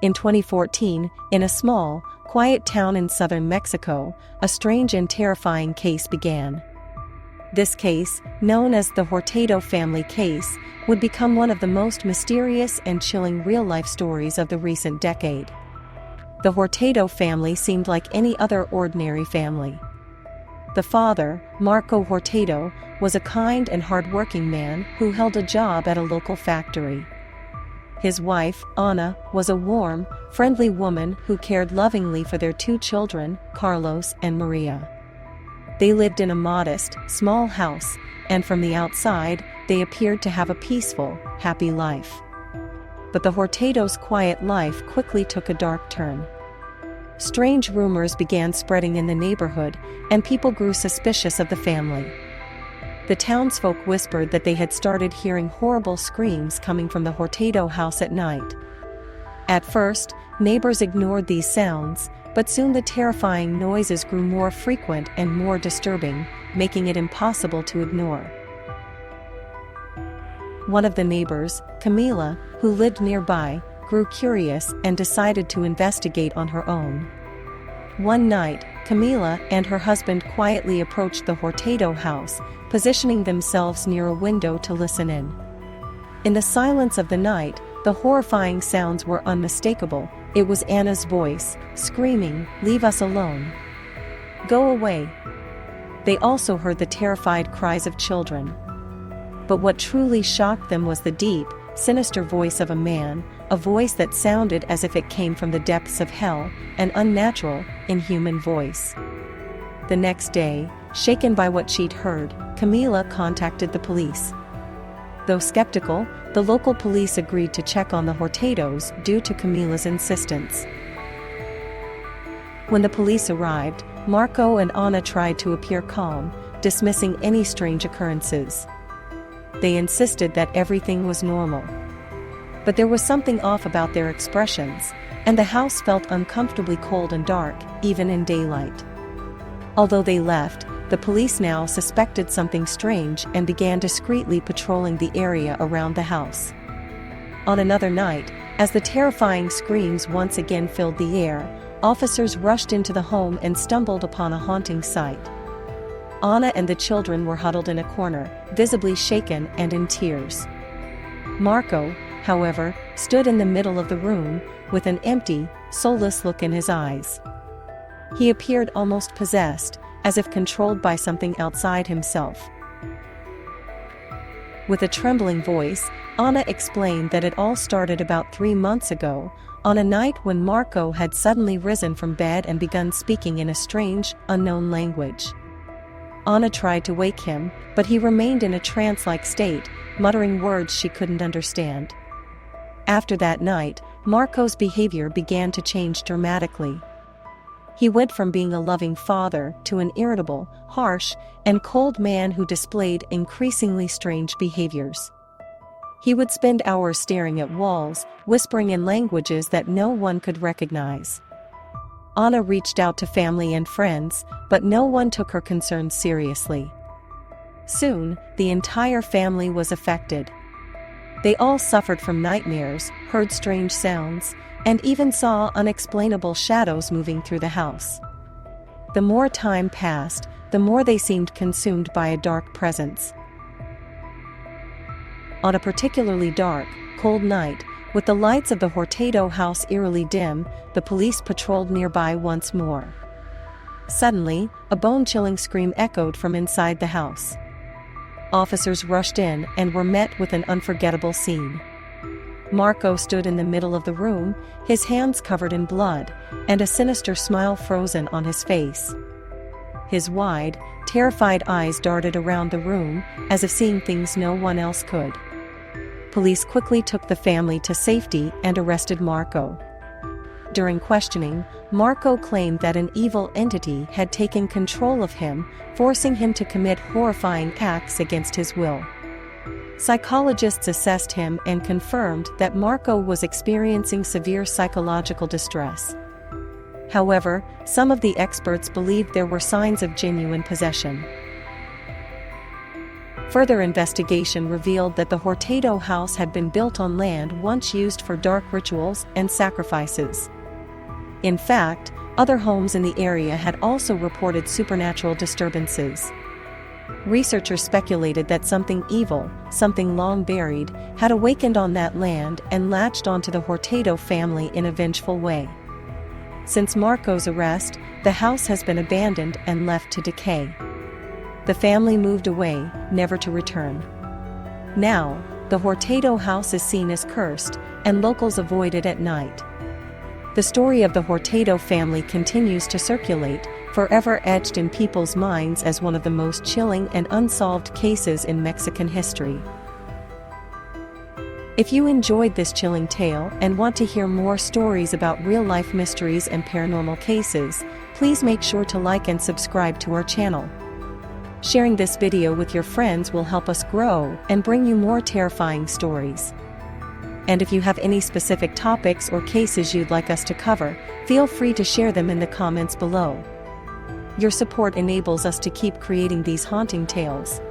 In 2014, in a small, quiet town in southern Mexico, a strange and terrifying case began. This case, known as the Hortado family case, would become one of the most mysterious and chilling real-life stories of the recent decade. The Hortado family seemed like any other ordinary family. The father, Marco Hortado, was a kind and hard-working man who held a job at a local factory. His wife, Ana, was a warm, friendly woman who cared lovingly for their two children, Carlos and Maria. They lived in a modest, small house, and from the outside, they appeared to have a peaceful, happy life. But the Hortados' quiet life quickly took a dark turn. Strange rumors began spreading in the neighborhood, and people grew suspicious of the family. The townsfolk whispered that they had started hearing horrible screams coming from the Hortado house at night. At first, neighbors ignored these sounds, but soon the terrifying noises grew more frequent and more disturbing, making it impossible to ignore. One of the neighbors, Camila, who lived nearby, grew curious and decided to investigate on her own. One night, Camila and her husband quietly approached the Hortado house, positioning themselves near a window to listen in. In the silence of the night, the horrifying sounds were unmistakable. It was Anna's voice, screaming, "Leave us alone. Go away." They also heard the terrified cries of children. But what truly shocked them was the deep, sinister voice of a man, a voice that sounded as if it came from the depths of hell, an unnatural, inhuman voice. The next day, shaken by what she'd heard, Camila contacted the police. Though skeptical, the local police agreed to check on the Hortados due to Camila's insistence. When the police arrived, Marco and Ana tried to appear calm, dismissing any strange occurrences. They insisted that everything was normal. But there was something off about their expressions, and the house felt uncomfortably cold and dark, even in daylight. Although they left, the police now suspected something strange and began discreetly patrolling the area around the house. On another night, as the terrifying screams once again filled the air, officers rushed into the home and stumbled upon a haunting sight. Ana and the children were huddled in a corner, visibly shaken and in tears. Marco, however, stood in the middle of the room, with an empty, soulless look in his eyes. He appeared almost possessed, as if controlled by something outside himself. With a trembling voice, Ana explained that it all started about 3 months ago, on a night when Marco had suddenly risen from bed and begun speaking in a strange, unknown language. Ana tried to wake him, but he remained in a trance-like state, muttering words she couldn't understand. After that night, Marco's behavior began to change dramatically. He went from being a loving father to an irritable, harsh, and cold man who displayed increasingly strange behaviors. He would spend hours staring at walls, whispering in languages that no one could recognize. Ana reached out to family and friends, but no one took her concerns seriously. Soon, the entire family was affected. They all suffered from nightmares, heard strange sounds, and even saw unexplainable shadows moving through the house. The more time passed, the more they seemed consumed by a dark presence. On a particularly dark, cold night, with the lights of the Hortado house eerily dim, the police patrolled nearby once more. Suddenly, a bone-chilling scream echoed from inside the house. Officers rushed in and were met with an unforgettable scene. Marco stood in the middle of the room, his hands covered in blood, and a sinister smile frozen on his face. His wide, terrified eyes darted around the room, as if seeing things no one else could. Police quickly took the family to safety and arrested Marco. During questioning, Marco claimed that an evil entity had taken control of him, forcing him to commit horrifying acts against his will. Psychologists assessed him and confirmed that Marco was experiencing severe psychological distress. However, some of the experts believed there were signs of genuine possession. Further investigation revealed that the Hortado house had been built on land once used for dark rituals and sacrifices. In fact, other homes in the area had also reported supernatural disturbances. Researchers speculated that something evil, something long buried, had awakened on that land and latched onto the Hortado family in a vengeful way. Since Marco's arrest, the house has been abandoned and left to decay. The family moved away, never to return. Now, the Hortado house is seen as cursed, and locals avoid it at night. The story of the Hortado family continues to circulate, forever etched in people's minds as one of the most chilling and unsolved cases in Mexican history. If you enjoyed this chilling tale and want to hear more stories about real-life mysteries and paranormal cases, please make sure to like and subscribe to our channel. Sharing this video with your friends will help us grow and bring you more terrifying stories. And if you have any specific topics or cases you'd like us to cover, feel free to share them in the comments below. Your support enables us to keep creating these haunting tales.